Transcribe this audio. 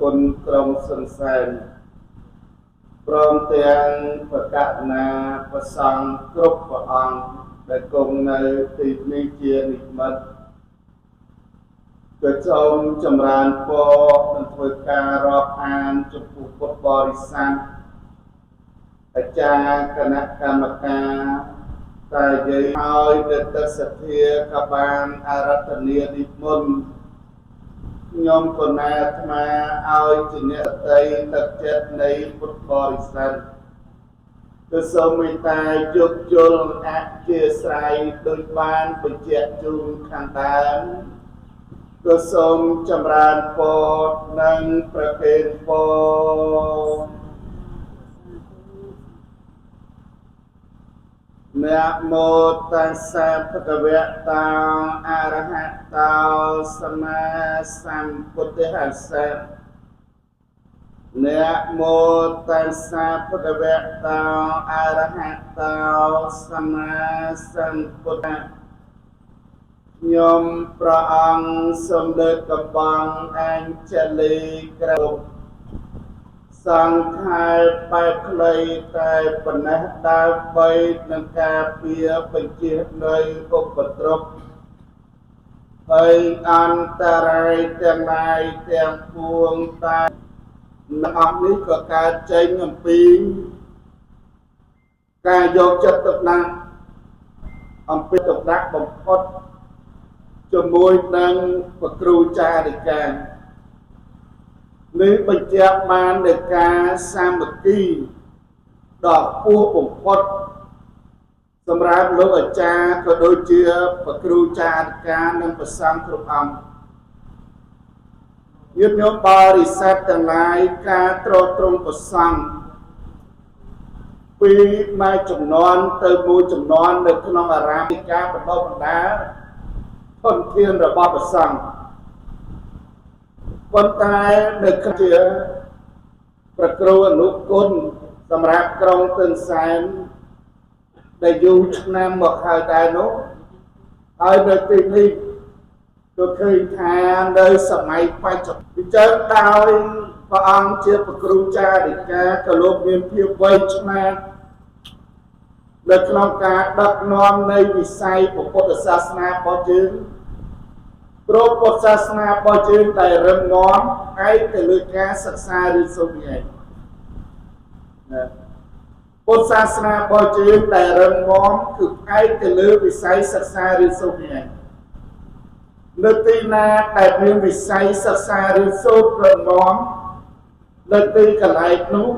គុណក្រុមសន្សែនព្រមទាំងប្រកាសណាប្រសង់គ្រប់ព្រះអង្គដែលគង់នៅទីនេះជានិមិត្តក៏សូមចម្រើនពរនិងធ្វើការរាប់អានចំពោះពុទ្ធបរិស័ទអាចារ្យគណៈកម្មការតែយាយឲ្យនៅទឹកសទ្ធាក៏បានអារាធនានិមន្តខ្ញុំគណៈអាត្មាឲ្យជាអ្នកតីទឹកចិត្តនៃពុទ្ធបរិស័ទគឺសូមមេត្តាយោគយល់អធិស្ឋានដោយបានបញ្ជាក់ជូនខាងដើមក៏សូមចម្រើនពរនិងប្រគេនពរนะโมตัสสะภะคะวะโตอะระหะโตสัมมาสัมพุทธัสสะนะโมตัสสะภะคะวะโตอะระหะโตสัมมาสัมพุทธัสสะខ្ញុំព្រះអង្គសូមលើកកំបងអញ្ជលីក្រមសង្ខេបបែបខ្លីតែប៉ុណ្ណេះដើម្បីនឹងការពារបញ្ជានៃឧបទ្រពហើយអន្តរាយទាំងឡាយទាំងពួងតែនៅអស់នេះក៏កើតចេញអំពីការយកចិត្តទុកដាក់អំពីទុកដាក់បំផុតជាមួយនឹងព្រះគ្រូចារិកានេះបញ្ជាក់បាននៃការសាមគ្គីដ៏ខ្ពស់បំផុតសម្រាប់លោកអាចារ្យក៏ដូចជាព្រះគ្រូចារិកានិងព្រះសង្ឃគ្រប់អង្គញាតិញោមបរិស័ទទាំងឡាយការទ្រទ្រង់ព្រះសង្ឃពីមួយចំនួនទៅមួយចំនួននៅក្នុងអារាមការបណ្ដុះបណ្ដាលធនធានរបស់ព្រះសង្ឃប៉ុន្តែនៅជាព្រះគ្រូអនុគុណសម្រាប់ក្រុងទិនសែនដែលយូរឆ្នាំមកហើយដែរនោះហើយនៅទីនេះក៏ឃើញថានៅសម័យបច្ចុប្បន្នពិចារណាដោយព្រះអង្គជាព្រះគ្រូចារិកាក៏លោកមានភាពវៃឆ្លាតនៅក្នុងការដឹកនាំនៃវិស័យពុទ្ធសាសនារបស់យើងព្រោះពុទ្ធសាសនារបស់យើងដែលរឹងមាំឯកទៅលើការសិក្សារៀនសូត្រនេះឯងពុទ្ធសាសនារបស់យើងដែលរឹងមាំគឺឯកទៅលើវិស័យសិក្សារៀនសូត្រនេះឯងនៅទីណាដែលមានវិស័យសិក្សារៀនសូត្ររឹងមាំនៅទីកន្លែងនោះ